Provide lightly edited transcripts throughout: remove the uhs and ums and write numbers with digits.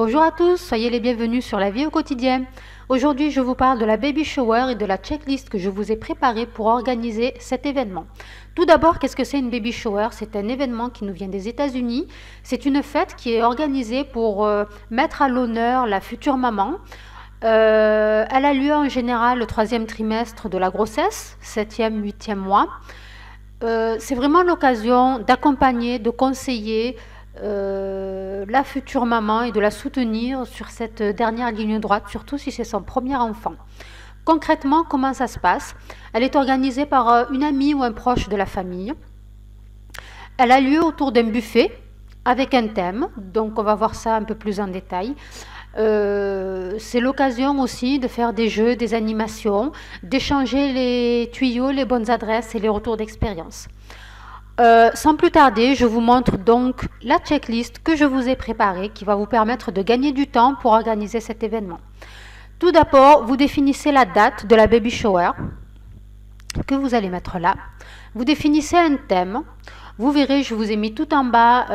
Bonjour à tous, soyez les bienvenus sur la vie au quotidien. Aujourd'hui, je vous parle de la baby shower et de la checklist que je vous ai préparée pour organiser cet événement. Tout d'abord, qu'est-ce que c'est une baby shower? C'est un événement qui nous vient des États-Unis. C'est une fête qui est organisée pour mettre à l'honneur la future maman. Elle a lieu en général le troisième trimestre de la grossesse, 7e, 8e mois. C'est vraiment l'occasion d'accompagner, de conseiller la future maman et de la soutenir sur cette dernière ligne droite, surtout si c'est son premier enfant. Concrètement, comment ça se passe? Elle est organisée par une amie ou un proche de la famille. Elle a lieu autour d'un buffet avec un thème, donc on va voir ça un peu plus en détail. C'est l'occasion aussi de faire des jeux, des animations, d'échanger les tuyaux, les bonnes adresses et les retours d'expérience. Sans plus tarder, je vous montre donc la checklist que je vous ai préparée qui va vous permettre de gagner du temps pour organiser cet événement. Tout d'abord, vous définissez la date de la baby shower que vous allez mettre là. Vous définissez un thème. Vous verrez, je vous ai mis tout en bas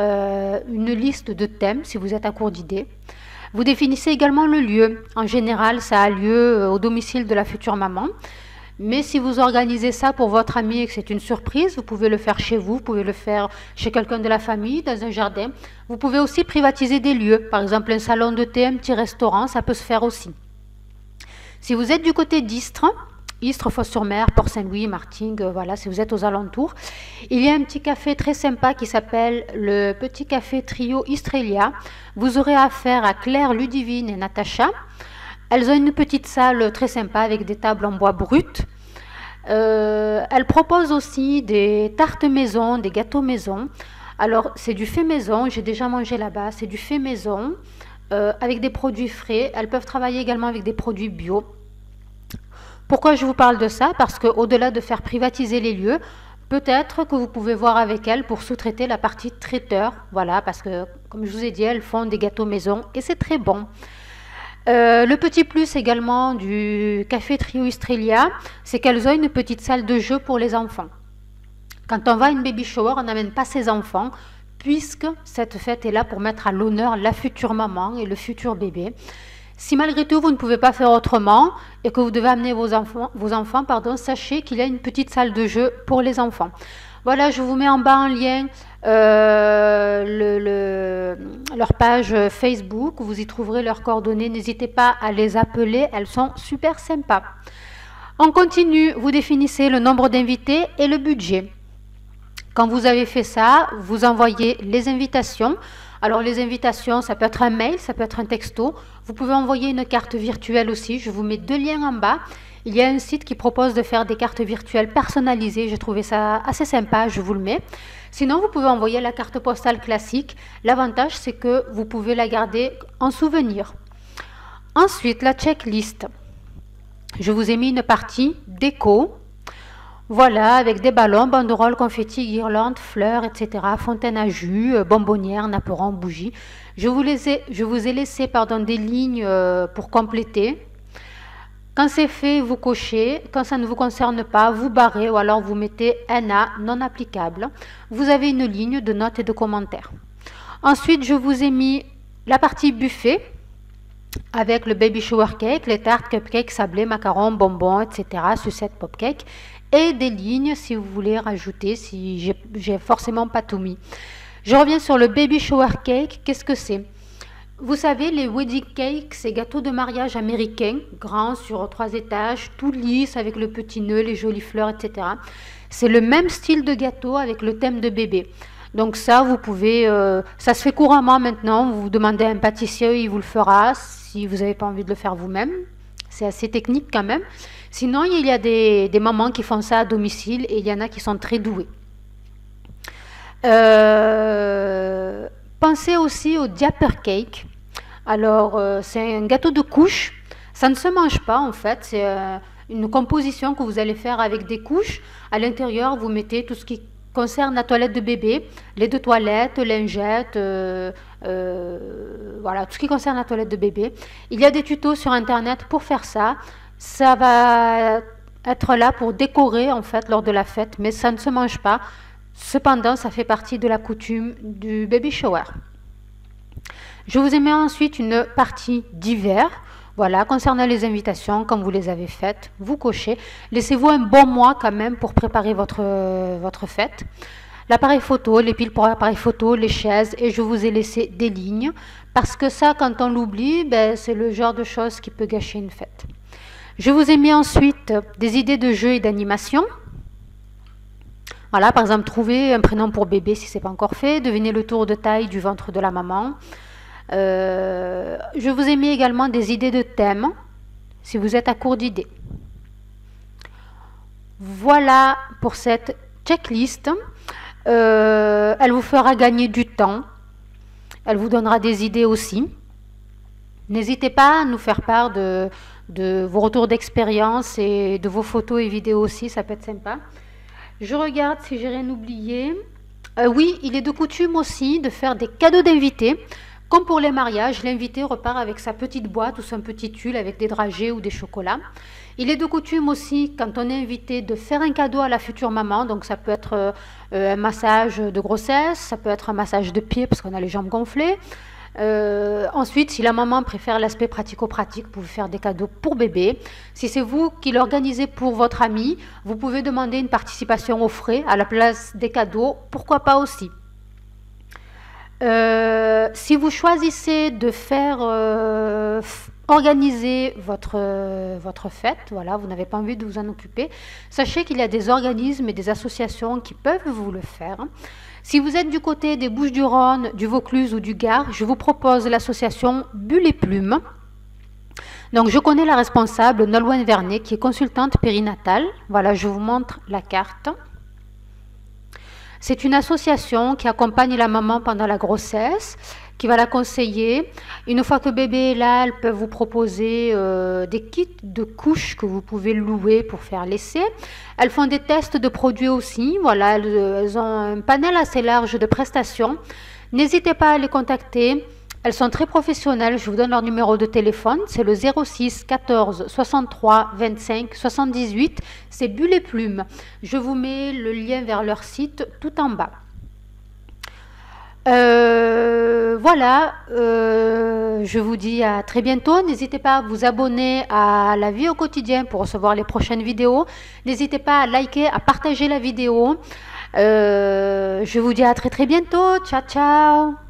une liste de thèmes si vous êtes à court d'idées. Vous définissez également le lieu. En général, ça a lieu au domicile de la future maman. Mais si vous organisez ça pour votre ami et que c'est une surprise, vous pouvez le faire chez vous pouvez le faire chez quelqu'un de la famille, dans un jardin. Vous pouvez aussi privatiser des lieux, par exemple un salon de thé, un petit restaurant, ça peut se faire aussi. Si vous êtes du côté d'Istres, Fos-sur-Mer, Port-Saint-Louis, Martigues, voilà, si vous êtes aux alentours, il y a un petit café très sympa qui s'appelle le Petit Café Trio Istrelia. Vous aurez affaire à Claire, Ludivine et Natacha. Elles ont une petite salle très sympa avec des tables en bois brut. Elles proposent aussi des tartes maison, des gâteaux maison. Alors, c'est du fait maison, j'ai déjà mangé là-bas, c'est du fait maison avec des produits frais. Elles peuvent travailler également avec des produits bio. Pourquoi je vous parle de ça? Parce qu'au-delà de faire privatiser les lieux, peut-être que vous pouvez voir avec elles pour sous-traiter la partie traiteur. Voilà, parce que, comme je vous ai dit, elles font des gâteaux maison et c'est très bon. Le petit plus également du Café Trio Istrelia, c'est qu'elles ont une petite salle de jeu pour les enfants. Quand on va à une baby shower, on n'amène pas ses enfants, puisque cette fête est là pour mettre à l'honneur la future maman et le futur bébé. Si malgré tout vous ne pouvez pas faire autrement et que vous devez amener vos enfants, sachez qu'il y a une petite salle de jeu pour les enfants. Voilà, je vous mets en bas en lien leur page Facebook, vous y trouverez leurs coordonnées, n'hésitez pas à les appeler, elles sont super sympas. On continue, vous définissez le nombre d'invités et le budget. Quand vous avez fait ça, vous envoyez les invitations. Alors les invitations, ça peut être un mail, ça peut être un texto. Vous pouvez envoyer une carte virtuelle aussi, je vous mets deux liens en bas. Il y a un site qui propose de faire des cartes virtuelles personnalisées. J'ai trouvé ça assez sympa, je vous le mets. Sinon, vous pouvez envoyer la carte postale classique. L'avantage, c'est que vous pouvez la garder en souvenir. Ensuite, la checklist. Je vous ai mis une partie déco. Voilà, avec des ballons, banderoles, confettis, guirlandes, fleurs, etc. Fontaine à jus, bonbonnières, napperons, bougies. Je vous ai laissé des lignes pour compléter. Quand c'est fait, vous cochez. Quand ça ne vous concerne pas, vous barrez ou alors vous mettez NA non applicable. Vous avez une ligne de notes et de commentaires. Ensuite, je vous ai mis la partie buffet avec le baby shower cake, les tartes, cupcakes, sablés, macarons, bonbons, etc. Sucettes, popcakes et des lignes si vous voulez rajouter, si j'ai forcément pas tout mis. Je reviens sur le baby shower cake. Qu'est-ce que c'est? Vous savez, les wedding cakes, ces gâteaux de mariage américains, grands sur 3 étages, tout lisse avec le petit nœud, les jolies fleurs, etc. C'est le même style de gâteau avec le thème de bébé. Donc ça, vous pouvez, ça se fait couramment maintenant. Vous demandez à un pâtissier, il vous le fera si vous n'avez pas envie de le faire vous-même. C'est assez technique quand même. Sinon, il y a des mamans qui font ça à domicile et il y en a qui sont très douées. Pensez aussi au diaper cake. Alors, c'est un gâteau de couches. Ça ne se mange pas en fait. C'est une composition que vous allez faire avec des couches. À l'intérieur, vous mettez tout ce qui concerne la toilette de bébé, les deux toilettes, lingettes, voilà, tout ce qui concerne la toilette de bébé. Il y a des tutos sur Internet pour faire ça. Ça va être là pour décorer en fait lors de la fête, mais ça ne se mange pas. Cependant, ça fait partie de la coutume du baby shower. Je vous ai mis ensuite une partie divers. Voilà, concernant les invitations, comme vous les avez faites, vous cochez. Laissez-vous un bon mois quand même pour préparer votre fête. L'appareil photo, les piles pour l'appareil photo, les chaises, et je vous ai laissé des lignes. Parce que ça, quand on l'oublie, ben, c'est le genre de choses qui peut gâcher une fête. Je vous ai mis ensuite des idées de jeux et d'animation. Voilà, par exemple, trouver un prénom pour bébé si ce n'est pas encore fait, deviner le tour de taille du ventre de la maman. Je vous ai mis également des idées de thèmes, si vous êtes à court d'idées. Voilà pour cette checklist. Elle vous fera gagner du temps. Elle vous donnera des idées aussi. N'hésitez pas à nous faire part de vos retours d'expérience et de vos photos et vidéos aussi, ça peut être sympa. Je regarde si j'ai rien oublié. Oui, il est de coutume aussi de faire des cadeaux d'invités. Comme pour les mariages, l'invité repart avec sa petite boîte ou son petit tulle avec des dragées ou des chocolats. Il est de coutume aussi, quand on est invité, de faire un cadeau à la future maman. Donc ça peut être un massage de grossesse, ça peut être un massage de pied parce qu'on a les jambes gonflées. Ensuite, si la maman préfère l'aspect pratico-pratique, vous pouvez faire des cadeaux pour bébé. Si c'est vous qui l'organisez pour votre ami, vous pouvez demander une participation aux frais à la place des cadeaux, pourquoi pas aussi. Si vous choisissez de faire organiser votre fête, voilà, vous n'avez pas envie de vous en occuper, sachez qu'il y a des organismes et des associations qui peuvent vous le faire. Si vous êtes du côté des Bouches-du-Rhône, du Vaucluse ou du Gard, je vous propose l'association Bulles et Plumes. Donc je connais la responsable, Nolwenn Vernet, qui est consultante périnatale. Voilà, je vous montre la carte. C'est une association qui accompagne la maman pendant la grossesse, qui va la conseiller. Une fois que bébé est là, elles peuvent vous proposer des kits de couches que vous pouvez louer pour faire l'essai. Elles font des tests de produits aussi. Voilà, elles ont un panel assez large de prestations. N'hésitez pas à les contacter. Elles sont très professionnelles. Je vous donne leur numéro de téléphone. C'est le 06 14 63 25 78. C'est Bulles et Plumes. Je vous mets le lien vers leur site tout en bas. Voilà, je vous dis à très bientôt. N'hésitez pas à vous abonner à La Vie au quotidien pour recevoir les prochaines vidéos. N'hésitez pas à liker, à partager la vidéo. Je vous dis à très bientôt. Ciao, ciao.